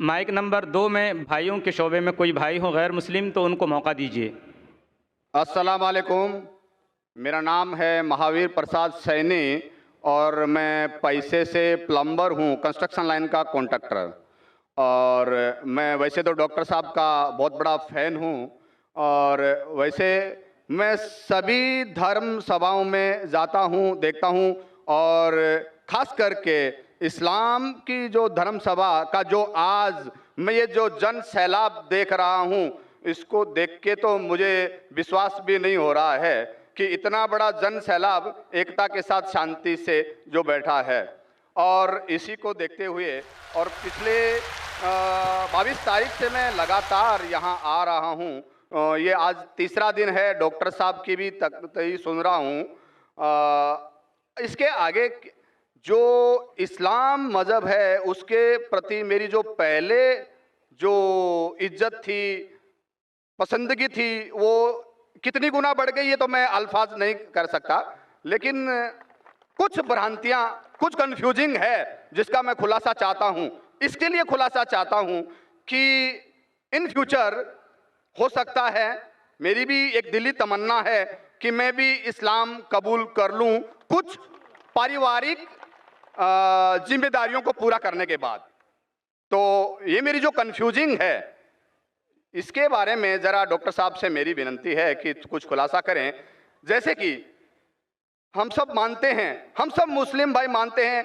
Mic number 2 میں بھائیوں کے شعبے میں کوئی بھائی ہو غیر مسلم تو ان کو موقع دیجیے۔ السلام علیکم، میرا نام ہے مہاویر پرساد سینی اور میں پیسے سے پلمبر ہوں، کنسٹرکشن لائن کا کانٹریکٹر۔ اور میں ویسے تو ڈاکٹر صاحب کا بہت بڑا فین ہوں، اور ویسے میں سبھی دھرم سبھاؤں میں جاتا ہوں، دیکھتا ہوں، اور خاص کر کے اسلام کی جو دھرم سبھا کا جو آج میں یہ جو جن سیلاب دیکھ رہا ہوں، اس کو دیکھ کے تو مجھے وشواس بھی نہیں ہو رہا ہے کہ اتنا بڑا جن سیلاب ایکتا کے ساتھ شانتی سے جو بیٹھا ہے۔ اور اسی کو دیکھتے ہوئے اور پچھلے 22 تاریخ سے میں لگاتار یہاں آ رہا ہوں، یہ آج تیسرا دن ہے، ڈاکٹر صاحب کی بھی تقریر سن رہا ہوں۔ اس کے آگے جو اسلام مذہب ہے اس کے پرتی میری جو پہلے جو عزت تھی، پسندگی تھی، وہ کتنی گنا بڑھ گئی ہے تو میں الفاظ نہیں کر سکتا، لیکن کچھ بھرانتیاں، کچھ کنفیوزنگ ہے جس کا میں خلاصہ چاہتا ہوں۔ اس کے لیے خلاصہ چاہتا ہوں کہ ان فیوچر ہو سکتا ہے، میری بھی ایک دلی تمنا ہے کہ میں بھی اسلام قبول کر لوں کچھ پاریوارک ذمہ داریوں کو پورا کرنے کے بعد۔ تو یہ میری جو کنفیوزنگ ہے، اس کے بارے میں ذرا ڈاکٹر صاحب سے میری ونتی ہے کہ کچھ خلاصہ کریں۔ جیسے کہ ہم سب مانتے ہیں، ہم سب مسلم بھائی مانتے ہیں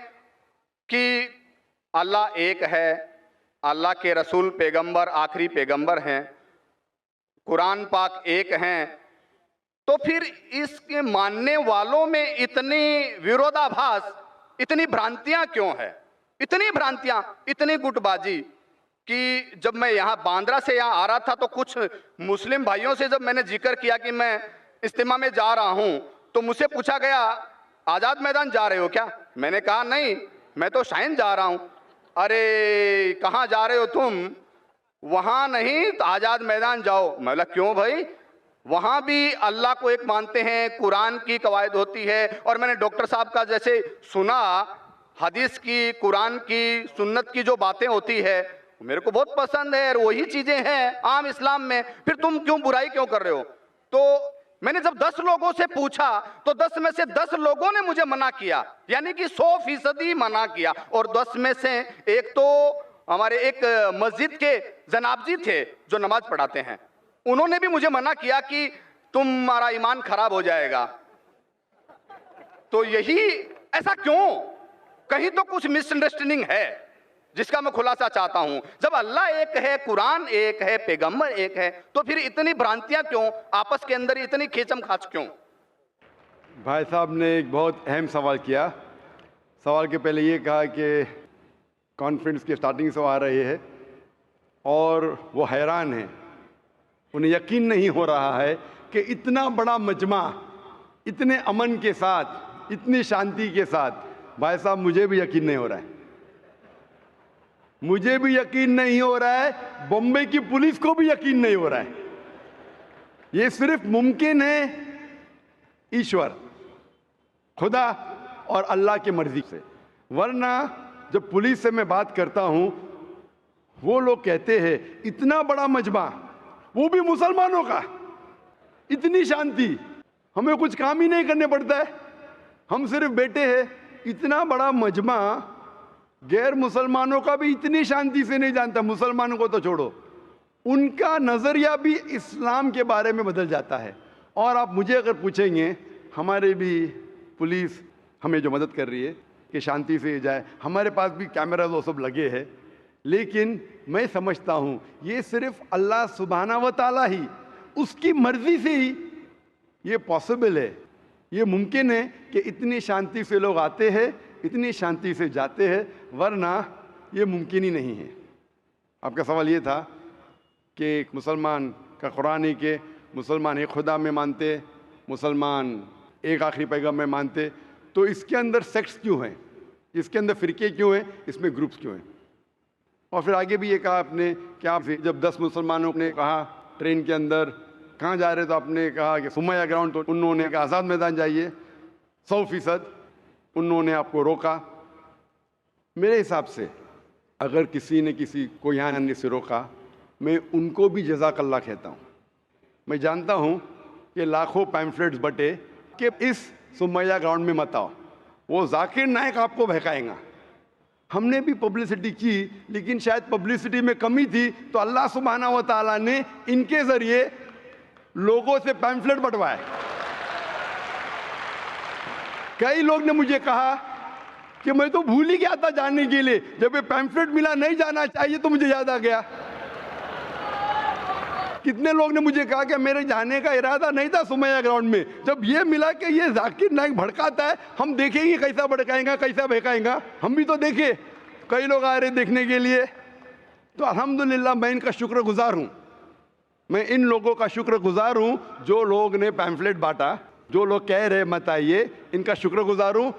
کہ اللہ ایک ہے، اللہ کے رسول پیغمبر آخری پیغمبر ہیں، قرآن پاک ایک ہیں، تو پھر اس کے ماننے والوں میں اتنی ویرودابھاس، اتنی بھرانتیاں کیوں ہے؟ اتنی بھرانتیاں، اتنی گٹ بازی کہ جب میں یہاں باندرا سے یہاں آ رہا تھا تو کچھ مسلم بھائیوں سے جب میں نے ذکر کیا کہ میں اجتماع میں جا رہا ہوں تو مجھ سے پوچھا گیا آزاد میدان جا رہے ہو کیا؟ میں نے کہا نہیں، میں تو شائن جا رہا ہوں۔ ارے کہاں جا رہے ہو تم؟ وہاں نہیں تو آزاد میدان جاؤ۔ میں بولا کیوں بھائی؟ وہاں بھی اللہ کو ایک مانتے ہیں، قرآن کی قواعد ہوتی ہے، اور میں نے ڈاکٹر صاحب کا جیسے سنا، حدیث کی، قرآن کی، سنت کی جو باتیں ہوتی ہے میرے کو بہت پسند ہے، اور وہی چیزیں ہیں عام اسلام میں، پھر تم کیوں برائی کیوں کر رہے ہو؟ تو میں نے جب 10 لوگوں سے پوچھا تو 10 میں سے 10 لوگوں نے مجھے منع کیا، یعنی کہ 100% منع کیا، اور 10 میں سے ایک تو ہمارے ایک مسجد کے جناب جی تھے جو نماز پڑھاتے ہیں، انہوں نے بھی مجھے منع کیا کہ تمہارا ایمان خراب ہو جائے گا۔ تو یہی ایسا کیوں؟ کہیں تو کچھ مس انڈرسٹینڈنگ ہے جس کا میں خلاصہ چاہتا ہوں۔ جب اللہ ایک ہے، قرآن ایک ہے، پیغمبر ایک ہے، تو پھر اتنی بھرانتیاں کیوں؟ آپس کے اندر اتنی کھیچم کھاچ کیوں؟ بھائی صاحب نے ایک بہت اہم سوال کیا۔ سوال کے پہلے یہ کہا کہ کانفرنس کی سٹارٹنگ سے وہ آ رہے ہیں اور وہ حیران ہیں، انہیں یقین نہیں ہو رہا ہے کہ اتنا بڑا مجمع اتنے امن کے ساتھ، اتنی شانتی کے ساتھ۔ بھائی صاحب مجھے بھی یقین نہیں ہو رہا ہے، مجھے بھی یقین نہیں ہو رہا ہے، بمبئی کی پولیس کو بھی یقین نہیں ہو رہا ہے۔ یہ صرف ممکن ہے ایشور، خدا اور اللہ کی مرضی سے، ورنہ جب پولیس سے میں بات کرتا ہوں وہ لوگ کہتے ہیں اتنا بڑا مجمع، وہ بھی مسلمانوں کا، اتنی شانتی، ہمیں کچھ کام ہی نہیں کرنے پڑتا ہے، ہم صرف بیٹھے ہیں۔ اتنا بڑا مجمع غیر مسلمانوں کا بھی اتنی شانتی سے نہیں جانتا، مسلمانوں کو تو چھوڑو، ان کا نظریہ بھی اسلام کے بارے میں بدل جاتا ہے۔ اور آپ مجھے اگر پوچھیں گے، ہمارے بھی پولیس ہمیں جو مدد کر رہی ہے کہ شانتی سے جائے، ہمارے پاس بھی کیمراز وہ سب لگے ہیں، لیکن میں سمجھتا ہوں یہ صرف اللہ سبحانہ و تعالیٰ ہی، اس کی مرضی سے ہی یہ پاسبل ہے، یہ ممکن ہے کہ اتنی شانتی سے لوگ آتے ہیں، اتنی شانتی سے جاتے ہیں، ورنہ یہ ممکن ہی نہیں ہے۔ آپ کا سوال یہ تھا کہ ایک مسلمان کا قرآن ہے کہ مسلمان ایک خدا میں مانتے، مسلمان ایک آخری پیغمبر میں مانتے، تو اس کے اندر سیکٹس کیوں ہیں، اس کے اندر فرقے کیوں ہیں، اس میں گروپس کیوں ہیں؟ اور پھر آگے بھی یہ کہا آپ نے کہ آپ جب 10 مسلمانوں نے کہا ٹرین کے اندر کہاں جا رہے تو آپ نے کہا کہ سمیہ گراؤنڈ، تو انہوں نے کہا آزاد میدان جائیے، 100% انہوں نے آپ کو روکا۔ میرے حساب سے اگر کسی نے کسی کو یہاں آنے سے روکا میں ان کو بھی جزاک اللہ کہتا ہوں. میں جانتا ہوں کہ لاکھوں پیمفلیٹس بٹے کہ اس سمیہ گراؤنڈ میں مت آؤ, وہ ذاکر نائک آپ کو بہکائیں گا. ہم نے بھی پبلسٹی کی لیکن شاید پبلسٹی میں کمی تھی تو اللہ سبحانہ و تعالیٰ نے ان کے ذریعے لوگوں سے پیمفلیٹ بٹوائے. کئی لوگ نے مجھے کہا کہ میں تو بھول ہی گیا تھا جاننے کے لیے, جب یہ پیمفلیٹ ملا نہیں جانا چاہیے تو مجھے یاد آ گیا. کتنے لوگ نے مجھے کہا کہ میرے جانے کا ارادہ نہیں تھا سمیہ گراؤنڈ میں, جب یہ ملا کہ یہ ذاکر نائک بھڑکاتا ہے ہم دیکھیں گے کیسا بھڑکائیں گا کیسا بہکائیں گا. ہم بھی تو دیکھے, کئی لوگ آ رہے دیکھنے کے لیے. تو الحمدللہ میں ان کا شکر گزار ہوں, میں ان لوگوں کا شکر گزار ہوں جو لوگ نے پیمفلیٹ بانٹا, جو لوگ کہہ رہے مت آئیے, ان کا شکر گزار ہوں.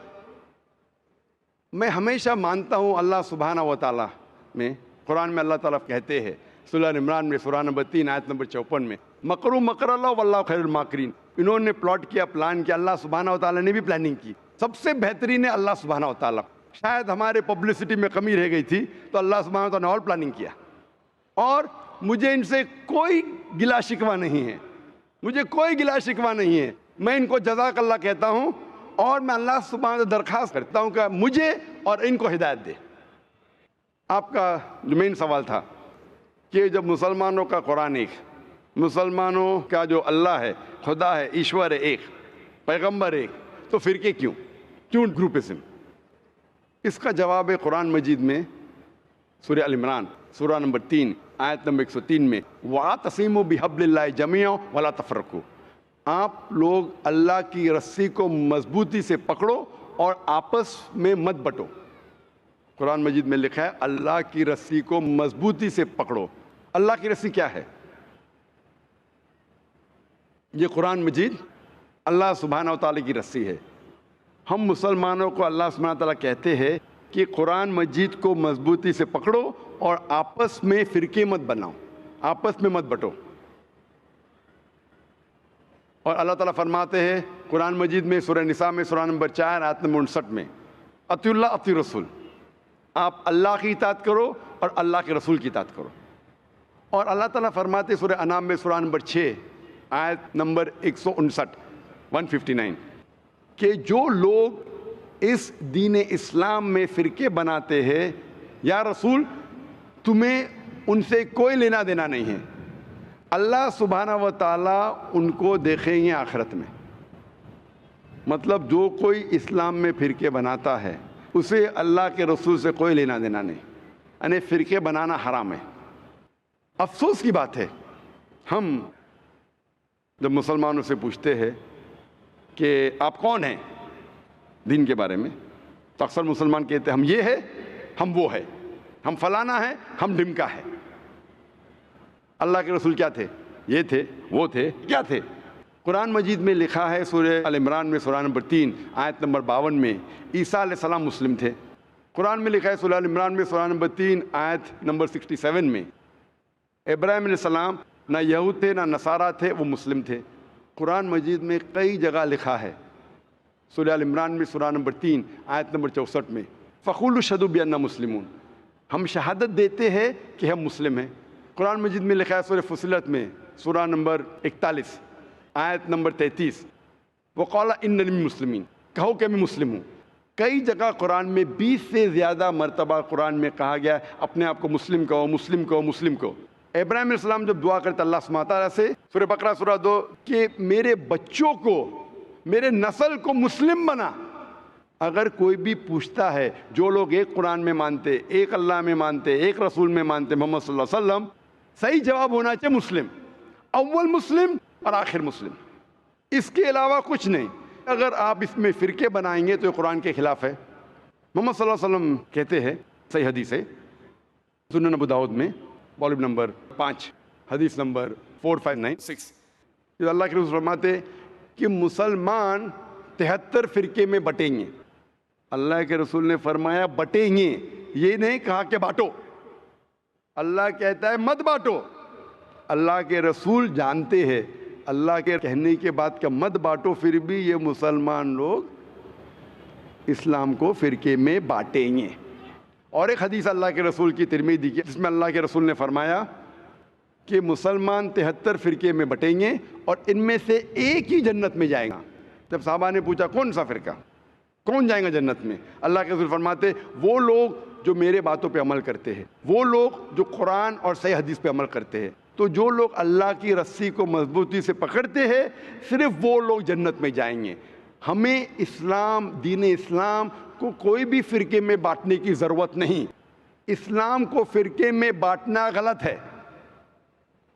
میں ہمیشہ مانتا ہوں اللہ سبحانہ و تعالیٰ میں, قرآن میں اللہ تعالیٰ کہتے ہیں سورہ عمران میں سورہ نمبر 3 آیت نمبر 54 میں, مکروا مکر اللہ واللہ خیر الماکرین. انہوں نے پلاٹ کیا, پلان کیا, اللہ سبحانہ و تعالیٰ نے بھی پلاننگ کی. سب سے بہترین ہے اللہ سبحانہ و تعالیٰ. شاید ہمارے پبلسٹی میں کمی رہ گئی تھی تو اللہ سبحانہ و تعالیٰ نے اور پلاننگ کیا. اور مجھے ان سے کوئی گلا شکوہ نہیں ہے, مجھے کوئی گلا شکوہ نہیں ہے. میں ان کو جزاک اللہ کہتا ہوں اور میں اللہ سبحانہ سے درخواست کرتا ہوں کہ مجھے اور ان کو ہدایت دے. آپ کا جو مین سوال تھا کہ جب مسلمانوں کا قرآن ایک, مسلمانوں کا جو اللہ ہے, خدا ہے, ایشور ہے ایک, پیغمبر ایک, تو فرقے کیوں گروپزم؟ اس کا جواب ہے قرآن مجید میں سورہ ال عمران سورہ نمبر 3 آیت نمبر 103 میں, وَاعْتَصِمُوا بِحَبْلِ اللَّهِ جَمِيعًا وَلَا تَفَرَّقُوا. آپ لوگ اللہ کی رسی کو مضبوطی سے پکڑو اور آپس میں مت بٹو. قرآن مجید میں لکھا ہے اللہ کی رسی کو مضبوطی سے پکڑو. اللہ کی رسی کیا ہے؟ یہ قرآن مجید اللہ سبحانہ و تعالیٰ کی رسی ہے. ہم مسلمانوں کو اللہ سبحانہ و تعالیٰ کہتے ہیں کہ قرآن مجید کو مضبوطی سے پکڑو اور آپس میں فرقے مت بناؤ, آپس میں مت بٹو. اور اللہ تعالیٰ فرماتے ہیں قرآن مجید میں سورہ نساء میں سورہ نمبر 4 آیت نمبر 59 میں, اطیعوا اللہ اطیعوا الرسول. آپ اللہ کی اطاعت کرو اور اللہ کے رسول کی اطاعت کرو. اور اللہ تعالیٰ فرماتے سورہ انعام میں سورہ نمبر 6 آیت نمبر 159 کہ جو لوگ اس دین اسلام میں فرقے بناتے ہیں, یا رسول تمہیں ان سے کوئی لینا دینا نہیں ہے, اللہ سبحانہ و تعالیٰ ان کو دیکھیں گے آخرت میں. مطلب جو کوئی اسلام میں فرقے بناتا ہے اسے اللہ کے رسول سے کوئی لینا دینا نہیں, یعنی فرقے بنانا حرام ہے. افسوس کی بات ہے, ہم جب مسلمانوں سے پوچھتے ہیں کہ آپ کون ہیں دین کے بارے میں, تو اکثر مسلمان کہتے ہیں ہم یہ ہے, ہم وہ ہے, ہم فلانا ہے, ہم ڈمکا ہے. اللہ کے رسول کیا تھے؟ یہ تھے, وہ تھے, کیا تھے؟ قرآن مجید میں لکھا ہے سورہ ال عمران میں سورہ نمبر 3 آیت نمبر 52 میں, عیسیٰ علیہ السلام مسلم تھے. قرآن میں لکھا ہے سورہ ال عمران میں سورہ نمبر 3 آیت نمبر 67 میں, ابراہیم علیہ السلام نہ یہود تھے نہ نصارہ تھے, وہ مسلم تھے. قرآن مجید میں کئی جگہ لکھا ہے سورہ ال عمران میں سورہ نمبر 3 آیت نمبر 64 میں, فَقُولُوا اشْهَدُوا بِأَنَّا مُسْلِمُونَ, ہم شہادت دیتے ہیں کہ ہم مسلم ہیں. قرآن مجید میں لکھا ہے سورہ فصلت میں سورہ نمبر 41 آیت نمبر 33, وَقَالَ إِنَّنِي مِنَ الْمُسْلِمِينَ, کہو کہ میں مسلم ہوں. کئی جگہ قرآن میں 20 سے زیادہ مرتبہ قرآن میں کہا گیا اپنے آپ کو مسلم کہو, مسلم کہو, مسلم کہو. ابراہیم علیہ السلام جب دعا کرتے اللہ سبحانہ تعالیٰ سے, سورہ بقرہ سورہ 2, کہ میرے بچوں کو, میرے نسل کو مسلم بنا. اگر کوئی بھی پوچھتا ہے, جو لوگ ایک قرآن میں مانتے, ایک اللہ میں مانتے, ایک رسول میں مانتے, محمد صلی اللہ علیہ وسلم, صحیح جواب ہونا چاہیے مسلم, اول مسلم اور آخر مسلم, اس کے علاوہ کچھ نہیں. اگر آپ اس میں فرقے بنائیں گے تو یہ قرآن کے خلاف ہے. محمد صلی اللہ علیہ وسلم کہتے ہیں, صحیح حدیث ہے سنن ابو داؤد میں والیوم نمبر 5 حدیث نمبر 4596, جو اللہ کے رسول فرماتے کہ مسلمان 73 فرقے میں بٹیں گے. اللہ کے رسول نے فرمایا بٹیں گے, یہ نہیں کہا کہ بانٹو. اللہ کہتا ہے مت بانٹو. اللہ کے رسول جانتے ہیں اللہ کے کہنے کے بعد کہ مت بانٹو, پھر بھی یہ مسلمان لوگ اسلام کو فرقے میں بانٹیں گے. اور ایک حدیث اللہ کے رسول کی ترمذی کی، جس میں اللہ کے رسول نے فرمایا کہ مسلمان 73 فرقے میں بٹیں گے اور ان میں سے ایک ہی جنت میں جائے گا۔ جب صحابہ نے پوچھا کون سا فرقہ، کون جائیں گا جنت میں، اللہ کے رسول فرماتے وہ لوگ جو میرے باتوں پہ عمل کرتے ہیں، وہ لوگ جو قرآن اور صحیح حدیث پہ عمل کرتے ہیں۔ تو جو لوگ اللہ کی رسی کو مضبوطی سے پکڑتے ہیں، صرف وہ لوگ جنت میں جائیں گے۔ ہمیں اسلام، دین اسلام کو کوئی بھی فرقے میں بانٹنے کی ضرورت نہیں۔ اسلام کو فرقے میں بانٹنا غلط ہے،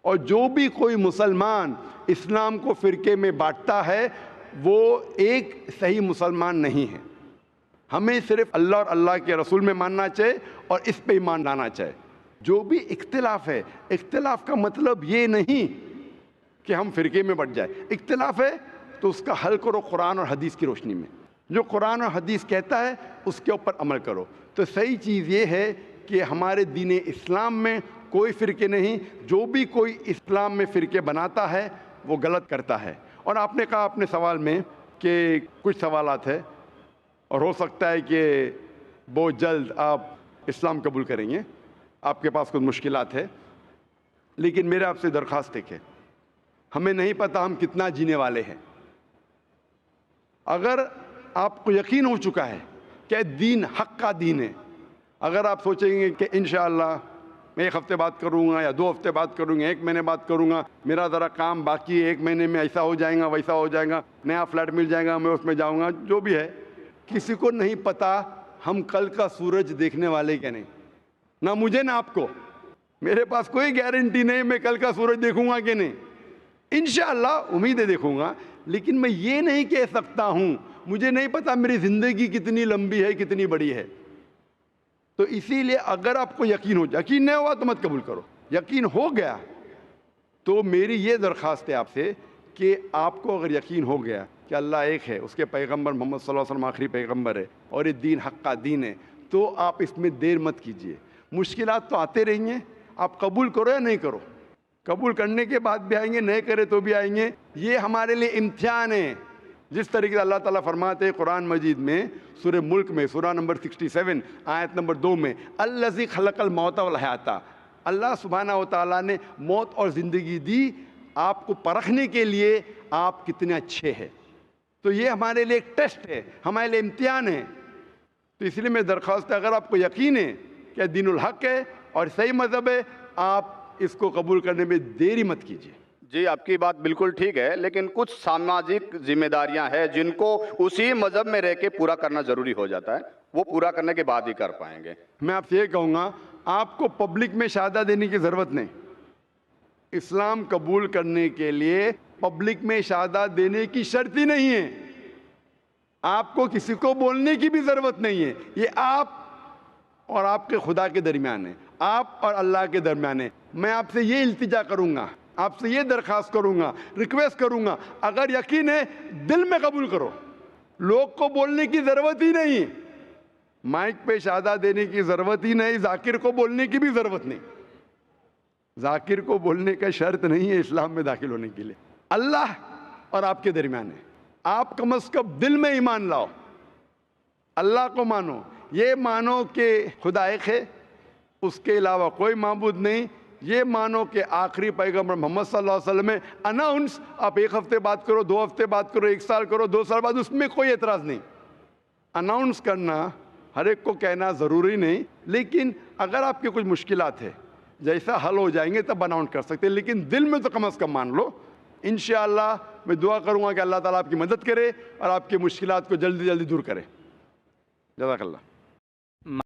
اور جو بھی کوئی مسلمان اسلام کو فرقے میں بانٹتا ہے وہ ایک صحیح مسلمان نہیں ہے۔ ہمیں صرف اللہ اور اللہ کے رسول میں ماننا چاہیے اور اس پہ ایمان لانا چاہیے۔ جو بھی اختلاف ہے، اختلاف کا مطلب یہ نہیں کہ ہم فرقے میں بٹ جائیں۔ اختلاف ہے تو اس کا حل کرو قرآن اور حدیث کی روشنی میں، جو قرآن اور حدیث کہتا ہے اس کے اوپر عمل کرو۔ تو صحیح چیز یہ ہے کہ ہمارے دین اسلام میں کوئی فرقے نہیں، جو بھی کوئی اسلام میں فرقے بناتا ہے وہ غلط کرتا ہے۔ اور آپ نے کہا اپنے سوال میں کہ کچھ سوالات ہیں اور ہو سکتا ہے کہ بہت جلد آپ اسلام قبول کریں گے، آپ کے پاس کچھ مشکلات ہے، لیکن میرے آپ سے درخواست ہے کہ ہمیں نہیں پتہ ہم کتنا جینے والے ہیں۔ اگر آپ کو یقین ہو چکا ہے کہ دین حق کا دین ہے، اگر آپ سوچیں گے کہ انشاءاللہ میں 1 ہفتے بعد کروں گا یا 2 ہفتے بعد کروں گا، 1 مہینے بعد کروں گا، میرا ذرا کام باقی ہے، 1 مہینے میں ایسا ہو جائے گا ویسا ہو جائے گا، نیا فلیٹ مل جائے گا میں اس میں جاؤں گا، جو بھی ہے، کسی کو نہیں پتہ ہم کل کا سورج دیکھنے والے کہ نہیں، نہ مجھے نہ آپ کو۔ میرے پاس کوئی گارنٹی نہیں میں کل کا سورج دیکھوں گا کہ نہیں، انشاءاللہ امید ہے دیکھوں گا، لیکن میں یہ نہیں کہہ سکتا ہوں، مجھے نہیں پتا میری زندگی کتنی لمبی ہے کتنی بڑی ہے۔ تو اسی لیے اگر آپ کو یقین ہو، یقین نہیں ہوا تو مت قبول کرو، یقین ہو گیا تو میری یہ درخواست ہے آپ سے کہ آپ کو اگر یقین ہو گیا کہ اللہ ایک ہے، اس کے پیغمبر محمد صلی اللہ علیہ وسلم آخری پیغمبر ہے اور یہ دین حق کا دین ہے، تو آپ اس میں دیر مت کیجئے۔ مشکلات تو آتے رہیں گے، آپ قبول کرو یا نہیں کرو، قبول کرنے کے بعد بھی آئیں گے، نہیں کرے تو بھی آئیں گے، یہ ہمارے لیے امتحان ہے۔ جس طریقے سے اللہ تعالیٰ فرماتے ہیں قرآن مجید میں سورہ ملک میں سورہ نمبر 67 آیت نمبر 2 میں، الذی خلق الموت والحیات، اللہ سبحانہ و تعالیٰ نے موت اور زندگی دی آپ کو پرکھنے کے لیے آپ کتنے اچھے ہیں۔ تو یہ ہمارے لیے ایک ٹیسٹ ہے، ہمارے لیے امتحان ہے۔ تو اس لیے میں درخواست ہے اگر آپ کو یقین ہے کہ دین الحق ہے اور صحیح مذہب ہے، آپ اس کو قبول کرنے میں دیری مت کیجیے۔ جی آپ کی بات بالکل ٹھیک ہے، لیکن کچھ سماجک ذمہ داریاں ہیں جن کو اسی مذہب میں رہ کے پورا کرنا ضروری ہو جاتا ہے، وہ پورا کرنے کے بعد ہی کر پائیں گے۔ میں آپ سے یہ کہوں گا آپ کو پبلک میں شہادہ دینے کی ضرورت نہیں، اسلام قبول کرنے کے لیے پبلک میں شہادہ دینے کی شرط ہی نہیں ہے، آپ کو کسی کو بولنے کی بھی ضرورت نہیں ہے، یہ آپ اور آپ کے خدا کے درمیان ہے، آپ اور اللہ کے درمیان ہے۔ میں آپ سے یہ التجا کروں گا، آپ سے یہ درخواست کروں گا، ریکویسٹ کروں گا، اگر یقین ہے دل میں قبول کرو، لوگ کو بولنے کی ضرورت ہی نہیں، مائک پہ شہادہ دینے کی ضرورت ہی نہیں، ذاکر کو بولنے کی بھی ضرورت نہیں، ذاکر کو بولنے کا شرط نہیں ہے اسلام میں داخل ہونے کے لیے، اللہ اور آپ کے درمیان ہے۔ آپ کم از کم دل میں ایمان لاؤ، اللہ کو مانو، یہ مانو کہ خدا ایک ہے، اس کے علاوہ کوئی معبود نہیں، یہ مانو کہ آخری پیغمبر محمد صلی اللہ علیہ وسلم ہے۔ اناؤنس آپ 1 ہفتے بعد کرو، 2 ہفتے بعد کرو، 1 سال کرو، 2 سال بعد، اس میں کوئی اعتراض نہیں۔ اناؤنس کرنا ہر ایک کو کہنا ضروری نہیں، لیکن اگر آپ کے کچھ مشکلات ہے جیسا حل ہو جائیں گے تب اناؤنس کر سکتے ہیں، لیکن دل میں تو کم از کم مان لو۔ انشاءاللہ میں دعا کروں گا کہ اللہ تعالیٰ آپ کی مدد کرے اور آپ کی مشکلات کو جلدی جلدی دور کرے۔ جزاک اللہ۔